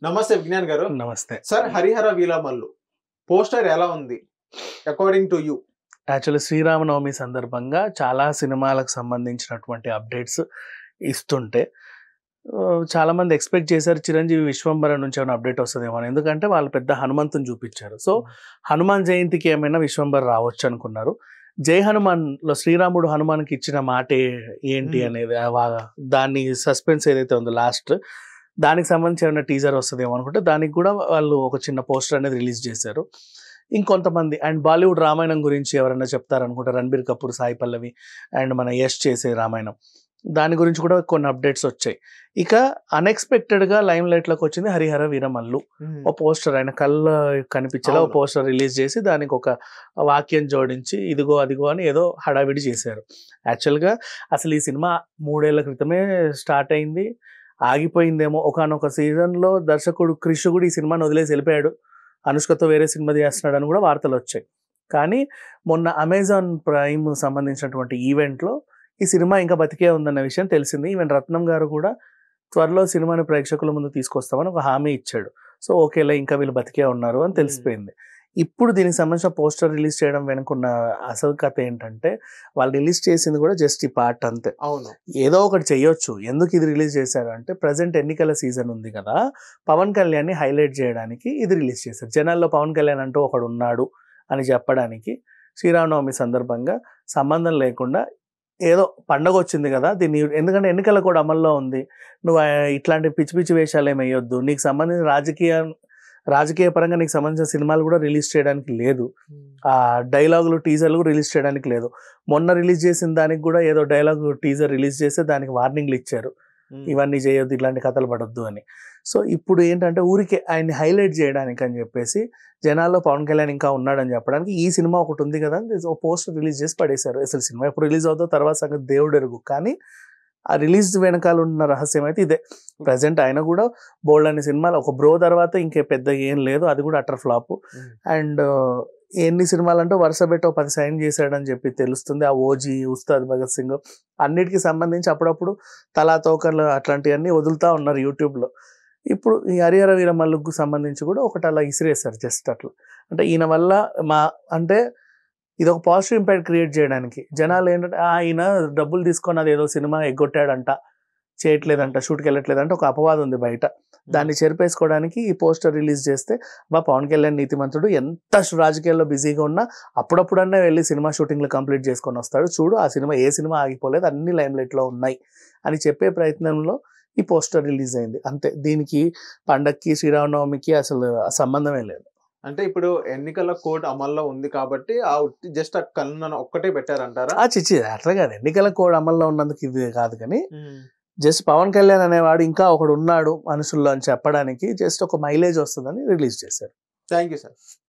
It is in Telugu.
నమస్తే విజ్ఞాన్ గారు. నమస్తే సార్, హరిహర వీరమల్లు పోస్టర్ ఎలా ఉంది according to you? Actually Sri Rama Navami సందర్భంగా చాలా సినిమాలకు సంబంధించినటువంటి అప్డేట్స్ ఇస్తుంటే చాలా మంది ఎక్స్పెక్ట్ చేశారు చిరంజీవి విశ్వంబర నుంచి ఏమైనా అప్డేట్ వస్తుందేమో అని. ఎందుకంటే వాళ్ళు పెద్ద హనుమంతుని చూపించారు. సో హనుమాన్ జయంతికి ఏమైనా విశ్వంబర రావచ్చు అనుకున్నారు. జై హనుమాన్లో శ్రీరాముడు హనుమాన్కి ఇచ్చిన మాట ఏంటి అనేది దాన్ని సస్పెన్స్ ఏదైతే ఉందో లాస్ట్ దానికి సంబంధించి ఏమైనా టీజర్ వస్తుందేమో అనుకుంటే దానికి కూడా వాళ్ళు ఒక చిన్న పోస్టర్ అనేది రిలీజ్ చేశారు. ఇంకొంతమంది అండ్ బాలీవుడ్ రామాయణం గురించి ఎవరైనా చెప్తారనుకుంటే రణబీర్ కపూర్, సాయి పల్లవి అండ్ మన యష్ చేసే రామాయణం దాని గురించి కూడా కొన్ని అప్డేట్స్ వచ్చాయి. ఇక అన్ఎక్స్పెక్టెడ్గా లైమ్ లైట్లోకి వచ్చింది హరిహర వీరమల్లు. ఓ పోస్టర్ ఆయన కళ్ళ కనిపించేలా ఓ పోస్టర్ రిలీజ్ చేసి దానికి ఒక వాక్యం జోడించి ఇదిగో అదిగో అని ఏదో హడావిడి చేశారు. యాక్చువల్గా అసలు ఈ సినిమా 3 ఏళ్ల క్రితమే స్టార్ట్ అయింది, ఆగిపోయిందేమో. ఒకనొక సీజన్లో దర్శకుడు క్రిష్ కూడా ఈ సినిమాని వదిలేసి వెళ్ళిపోయాడు, అనుష్కతో వేరే సినిమా చేస్తున్నాడు అని కూడా వార్తలు వచ్చాయి. కానీ మొన్న అమెజాన్ ప్రైమ్ సంబంధించినటువంటి ఈవెంట్లో ఈ సినిమా ఇంకా బతికే ఉందన్న విషయం తెలిసింది. ఈవెన్ రత్నం గారు కూడా త్వరలో సినిమాని ప్రేక్షకుల ముందు తీసుకొస్తామని ఒక హామీ ఇచ్చాడు. సో ఓకేలే, ఇంకా వీళ్ళు బతికే ఉన్నారు అని తెలిసిపోయింది. ఇప్పుడు దీనికి సంబంధించిన పోస్టర్ రిలీజ్ చేయడం వెనుకున్న అసలు కథ ఏంటంటే, వాళ్ళు రిలీజ్ చేసింది కూడా జస్ట్ ఈ పార్ట్ అంతే. అవును, ఏదో ఒకటి చెయ్యొచ్చు. ఎందుకు ఇది రిలీజ్ చేశారు అంటే, ప్రజెంట్ ఎన్నికల సీజన్ ఉంది కదా, పవన్ కళ్యాణ్ని హైలైట్ చేయడానికి ఇది రిలీజ్ చేశారు. జనాల్లో పవన్ కళ్యాణ్ అంటూ ఒకడు ఉన్నాడు అని చెప్పడానికి శ్రీరామనవమి సందర్భంగా సంబంధం లేకుండా ఏదో పండగ వచ్చింది కదా దీన్ని, ఎందుకంటే ఎన్నికల కూడా అమల్లో ఉంది, నువ్వు ఇట్లాంటి పిచ్చి పిచ్చి వేషాలు ఏమి వేయొద్దు, నీకు సంబంధించిన రాజకీయ పరంగా నీకు సంబంధించిన సినిమాలు కూడా రిలీజ్ చేయడానికి లేదు, ఆ డైలాగులు టీజర్లు కూడా రిలీజ్ చేయడానికి లేదు. మొన్న రిలీజ్ చేసిన దానికి కూడా ఏదో డైలాగ్ టీజర్ రిలీజ్ చేస్తే దానికి వార్నింగ్లు ఇచ్చారు, ఇవన్నీ చేయొద్దు, ఇట్లాంటి కథలు పడొద్దు అని. సో ఇప్పుడు ఏంటంటే ఊరికే ఆయన్ని హైలైట్ చేయడానికి అని చెప్పేసి జనాల్లో పవన్ కళ్యాణ్ ఇంకా ఉన్నాడని చెప్పడానికి ఈ సినిమా ఒకటి ఉంది కదా అని ఒక పోస్టర్ రిలీజ్ చేసి పడేశారు. అసలు సినిమా ఎప్పుడు రిలీజ్ అవుతుందో తర్వాత సంగతి దేవుడు ఎరుగు. కానీ ఆ రిలీజ్ వెనకాల ఉన్న రహస్యం అయితే ఇదే. ప్రజెంట్ ఆయన కూడా బోల్డ్ అనే సినిమాలు, ఒక బ్రో తర్వాత ఇంకే పెద్ద ఏం లేదు, అది కూడా అటర్ ఫ్లాప్. అండ్ ఎన్ని సినిమాలు అంటే వరుస పెట్టి 10 సైన్ చేశాడని చెప్పి తెలుస్తుంది. ఆ ఓజీ, ఉస్తాద్ భగత్ సింగ్ అన్నిటికీ సంబంధించి అప్పుడప్పుడు తలా తోకర్లు అట్లాంటివన్నీ వదులుతూ ఉన్నారు యూట్యూబ్లో. ఇప్పుడు ఈ హరిహర వీరమల్లుకు సంబంధించి కూడా ఒకటి అలా ఇసిరేస్తారు జస్ట్ అట్లా. అంటే ఈయన వల్ల అంటే ఇది ఒక పాజిటివ్ ఇంపాక్ట్ క్రియేట్ చేయడానికి. జనాలు ఏంటంటే ఆయన డబ్బులు తీసుకొని అది ఏదో సినిమా ఎగ్గొట్టాడంట, చేయట్లేదంట, షూట్కి వెళ్ళట్లేదంటే ఒక అపవాదం ఉంది బయట. దాన్ని చెరిపేసుకోవడానికి ఈ పోస్టర్ రిలీజ్ చేస్తే పవన్ కళ్యాణ్ నీతిమంతుడు ఎంత రాజకీయాల్లో బిజీగా ఉన్నా అప్పుడప్పుడన్నా వెళ్ళి సినిమా షూటింగ్లు కంప్లీట్ చేసుకొని వస్తాడు, చూడు ఆ సినిమా ఏ సినిమా ఆగిపోలేదు, అన్ని లైమ్ లైట్లో ఉన్నాయి అని చెప్పే ప్రయత్నంలో ఈ పోస్టర్ రిలీజ్ అయింది అంతే. దీనికి పండక్కి శ్రీరామనవమికి అసలు సంబంధమే లేదు. అంటే ఇప్పుడు ఎన్నికల కోడ్ అమల్లో ఉంది కాబట్టి ఆ జస్ట్ కన్నా ఒక్కటే పెట్టారంటారా? చిచ్చి అట్లా కాదు, ఎన్నికల కోడ్ అమల్లో ఉన్నందుకు ఇది కాదు, కానీ జస్ట్ పవన్ కళ్యాణ్ అనేవాడు ఇంకా ఒకడు ఉన్నాడు మనుషుల్లో అని చెప్పడానికి జస్ట్ ఒక మైలేజ్ వస్తుందని రిలీజ్ చేశారు. Thank you sir.